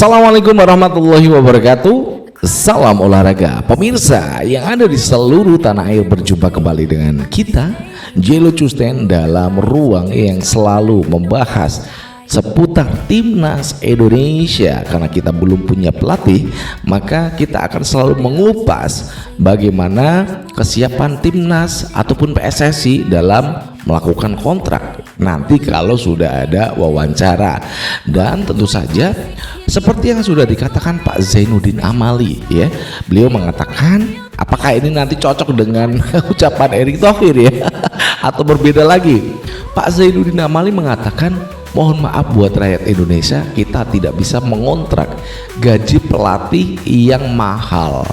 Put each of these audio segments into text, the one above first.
Assalamualaikum warahmatullahi wabarakatuh. Salam olahraga pemirsa yang ada di seluruh tanah air. Berjumpa kembali dengan kita Jello Custen dalam ruang yang selalu membahas seputar timnas Indonesia. Karena kita belum punya pelatih, maka kita akan selalu mengupas bagaimana kesiapan timnas ataupun PSSI dalam melakukan kontrak nanti kalau sudah ada wawancara. Dan tentu saja seperti yang sudah dikatakan Pak Zainuddin Amali, ya, beliau mengatakan apakah ini nanti cocok dengan ucapan Erick Thohir, ya, atau berbeda lagi. Pak Zainuddin Amali mengatakan, mohon maaf buat rakyat Indonesia, kita tidak bisa mengontrak gaji pelatih yang mahal.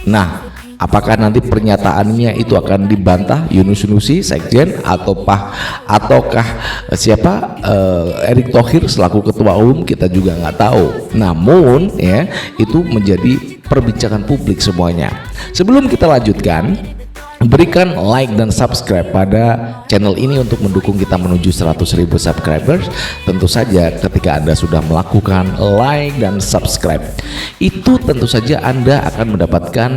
Nah, apakah nanti pernyataannya itu akan dibantah Yunus Nusi, Sekjen, ataukah Erick Thohir selaku ketua umum, kita juga nggak tahu. Namun ya, itu menjadi perbincangan publik semuanya. Sebelum kita lanjutkan, berikan like dan subscribe pada channel ini untuk mendukung kita menuju 100.000 subscribers. Tentu saja ketika Anda sudah melakukan like dan subscribe, itu tentu saja Anda akan mendapatkan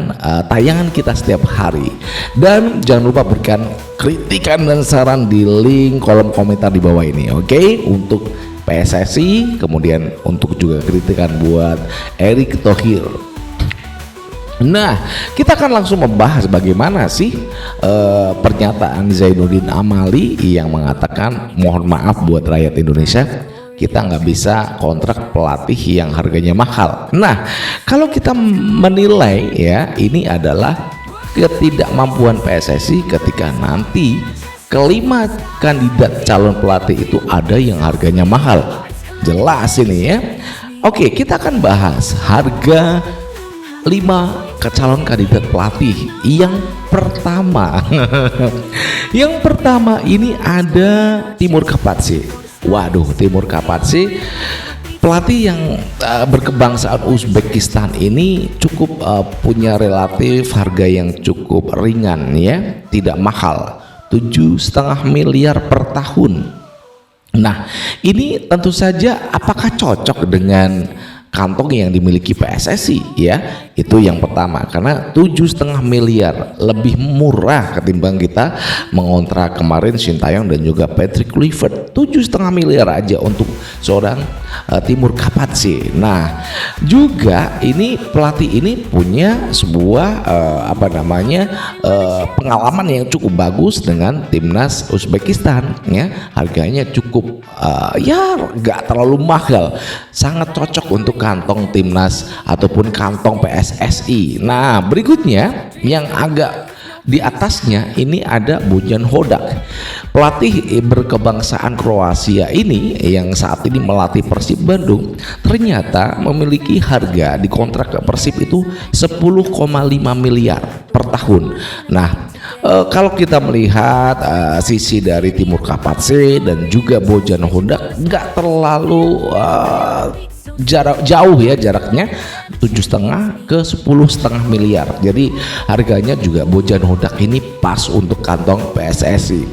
tayangan kita setiap hari. Dan jangan lupa berikan kritikan dan saran di link kolom komentar di bawah ini, oke? Untuk PSSI, kemudian untuk juga kritikan buat Erick Thohir. Nah, kita akan langsung membahas bagaimana sih pernyataan Zainuddin Amali yang mengatakan mohon maaf buat rakyat Indonesia, kita nggak bisa kontrak pelatih yang harganya mahal. Nah, kalau kita menilai, ya, ini adalah ketidakmampuan PSSI ketika nanti kelima kandidat calon pelatih itu ada yang harganya mahal. Jelas ini, ya. Oke, kita akan bahas harga 5 calon kandidat pelatih. Yang pertama yang pertama ini ada Timur Kapatsi. Waduh, Timur Kapatsi, pelatih yang berkebangsaan Uzbekistan ini cukup punya relatif harga yang cukup ringan, ya, tidak mahal, 7,5 miliar per tahun. Nah, ini tentu saja apakah cocok dengan kantong yang dimiliki PSSI, ya? Itu yang pertama, karena 7,5 miliar lebih murah ketimbang kita mengontrak kemarin Sintayong dan juga Patrick Kluivert. 7,5 miliar aja untuk seorang Timur Kapatsi. Nah, juga ini pelatih ini punya sebuah pengalaman yang cukup bagus dengan timnas Uzbekistan, ya. Harganya cukup ya nggak terlalu mahal, sangat cocok untuk kantong timnas ataupun kantong PSSI. Nah, berikutnya yang agak di atasnya ini ada Bojan Hodak, pelatih berkebangsaan Kroasia ini yang saat ini melatih Persib Bandung. Ternyata memiliki harga di kontrak ke Persib itu 10,5 miliar per tahun. Nah, kalau kita melihat sisi dari Timur Kapatsi dan juga Bojan Hodak, nggak terlalu jauh, ya, jaraknya 7,5 ke 10,5 miliar. Jadi harganya juga Bojan Hodak ini pas untuk kantong PSSI.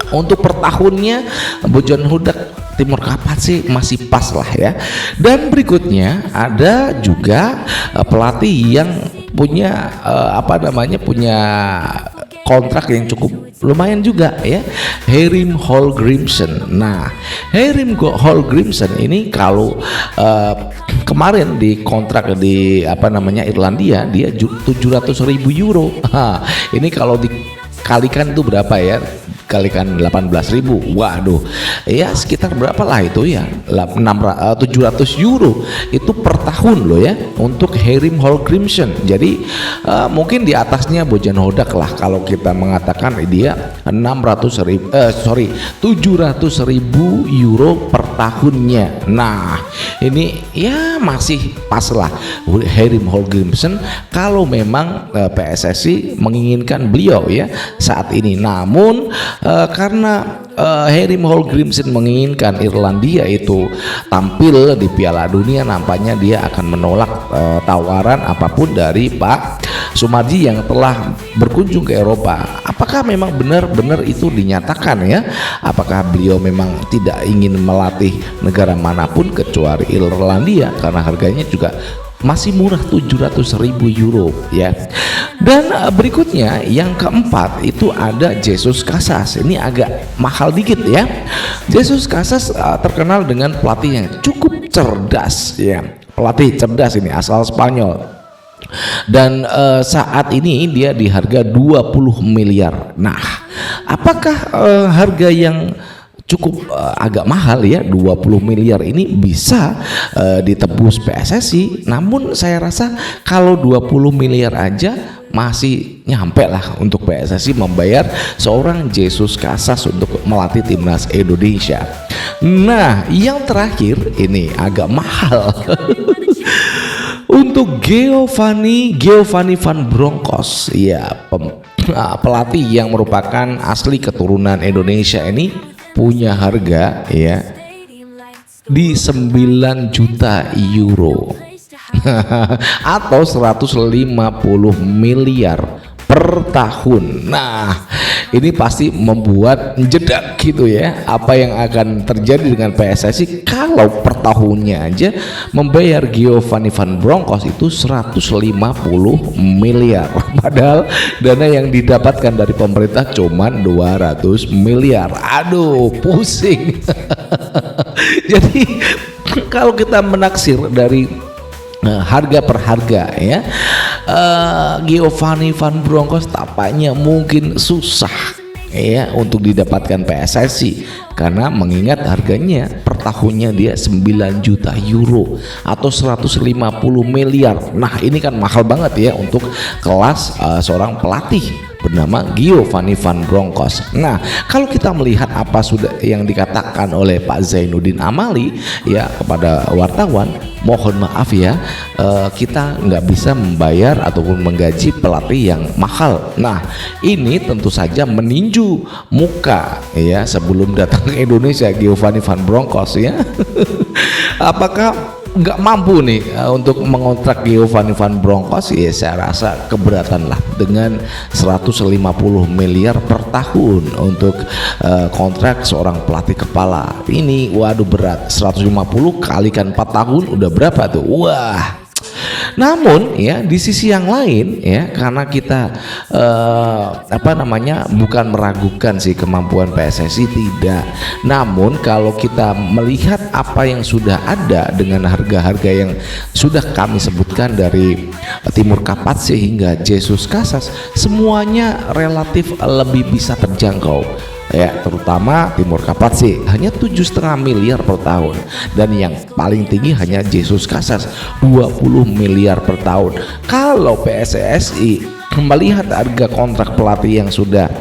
Untuk per tahunnya Bojan Hodak Timur Kapatsi masih pas lah, ya. Dan berikutnya ada juga pelatih yang punya punya kontrak yang cukup lumayan juga, ya, Herim Hallgrímsson. Nah, Herim Hallgrímsson ini kalau kemarin di kontrak di Irlandia, dia 700.000 euro. Ini kalau dikalikan itu berapa, ya? Kalikan 18.000, waduh, ya sekitar berapa lah itu, ya, 700 euro itu per tahun loh, ya, untuk Herim Hallgrímsson. Jadi mungkin di atasnya Bojan Hodak lah kalau kita mengatakan dia 700.000 euro per tahunnya. Nah, ini ya masih pas lah Herim Hallgrímsson kalau memang PSSI menginginkan beliau, ya, saat ini. Namun karena Herim Hallgrímsson menginginkan Irlandia itu tampil di Piala Dunia, nampaknya dia akan menolak tawaran apapun dari Pak Sumarji yang telah berkunjung ke Eropa. Apakah memang benar-benar itu dinyatakan ya? Apakah beliau memang tidak ingin melatih negara manapun kecuali Irlandia karena harganya juga masih murah, 700.000 euro ya. Dan berikutnya yang keempat itu ada Jesus Casas. Ini agak mahal dikit ya. Jesus Casas terkenal dengan pelatih yang cukup cerdas ya. Pelatih cerdas ini asal Spanyol. Dan saat ini dia di harga 20 miliar. Nah, apakah harga yang cukup agak mahal ya, 20 miliar ini bisa ditebus PSSI? Namun saya rasa kalau 20 miliar aja masih nyampe lah untuk PSSI membayar seorang Jesus Casas untuk melatih timnas Indonesia. Nah, yang terakhir ini agak mahal. Untuk Giovanni van Bronckhorst ya, pelatih yang merupakan asli keturunan Indonesia ini punya harga ya di 9 juta euro atau 150 miliar per tahun. Nah, ini pasti membuat jedak gitu ya, apa yang akan terjadi dengan PSSI kalau per tahunnya aja membayar Giovanni van Bronckhorst itu 150 miliar, padahal dana yang didapatkan dari pemerintah cuman 200 miliar. Aduh, pusing. Jadi kalau kita menaksir dari harga per harga ya, Giovanni van Bronckhorst tampaknya mungkin susah ya untuk didapatkan PSSI karena mengingat harganya per tahunnya dia 9 juta euro atau 150 miliar. Nah, ini kan mahal banget ya untuk kelas seorang pelatih bernama Giovanni van Bronckhorst. Nah, kalau kita melihat apa sudah yang dikatakan oleh Pak Zainuddin Amali ya kepada wartawan, mohon maaf ya, kita nggak bisa membayar ataupun menggaji pelatih yang mahal. Nah, ini tentu saja meninju muka ya sebelum datang ke Indonesia Giovanni van Bronckhorst ya. Apakah nggak mampu nih untuk mengontrak Giovanni van Bronckhorst? Ya saya rasa keberatan lah dengan 150 miliar per tahun untuk kontrak seorang pelatih kepala ini. Waduh, berat. 150 kalikan 4 tahun udah berapa tuh? Wah. Namun ya di sisi yang lain ya, karena kita bukan meragukan sih kemampuan PSSI, tidak. Namun kalau kita melihat apa yang sudah ada dengan harga-harga yang sudah kami sebutkan dari Timur Kapatse hingga Jesus Casas, semuanya relatif lebih bisa terjangkau ya, terutama Timur Kapatse hanya 7,5 miliar per tahun, dan yang paling tinggi hanya Jesus Casas 20 miliar per tahun. Kalau PSSI melihat harga kontrak pelatih yang sudah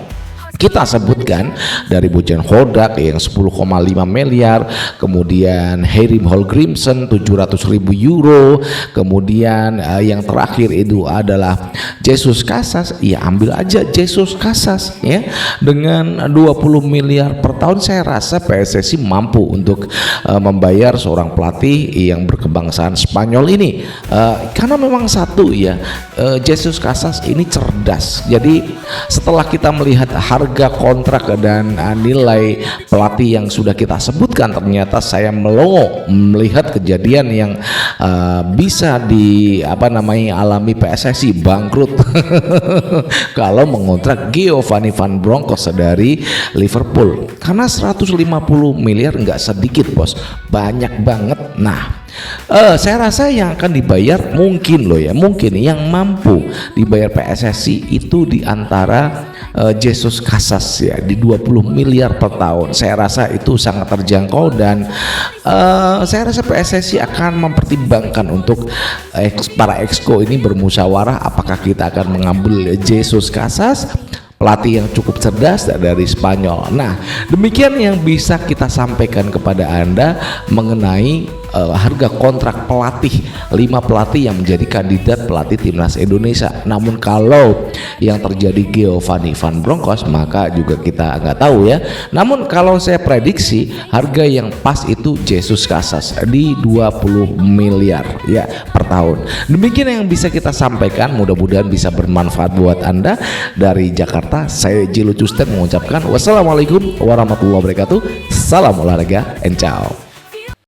kita sebutkan dari Bojan Hodak yang 10,5 miliar, kemudian Herim Holgrimson 700.000 euro, kemudian yang terakhir itu adalah Jesus Casas, ya ambil aja Jesus Casas ya dengan 20 miliar per tahun. Saya rasa PSSI mampu untuk membayar seorang pelatih yang berkebangsaan Spanyol ini, karena memang satu ya, Jesus Casas ini cerdas. Jadi setelah kita melihat harga kontrak dan nilai pelatih yang sudah kita sebutkan, ternyata saya melongo melihat kejadian yang bisa alami PSSI bangkrut kalau mengontrak Giovanni van Bronckhorst dari Liverpool, karena 150 miliar nggak sedikit bos, banyak banget. Nah, saya rasa yang akan dibayar mungkin yang mampu dibayar PSSI itu di antara Jesus Casas ya di 20 miliar per tahun. Saya rasa itu sangat terjangkau, dan saya rasa PSSI akan mempertimbangkan untuk para exco ini bermusyawarah apakah kita akan mengambil Jesus Casas, pelatih yang cukup cerdas dari Spanyol. Nah, demikian yang bisa kita sampaikan kepada Anda mengenai harga kontrak pelatih 5 pelatih yang menjadi kandidat pelatih timnas Indonesia. Namun kalau yang terjadi Giovanni Van Bronckhorst, maka juga kita nggak tahu ya. Namun kalau saya prediksi harga yang pas itu Jesus Casas di 20 miliar ya per tahun. Demikian yang bisa kita sampaikan, mudah-mudahan bisa bermanfaat buat Anda. Dari Jakarta, saya Jilu Custen mengucapkan wassalamualaikum warahmatullahi wabarakatuh. Salam olahraga and ciao.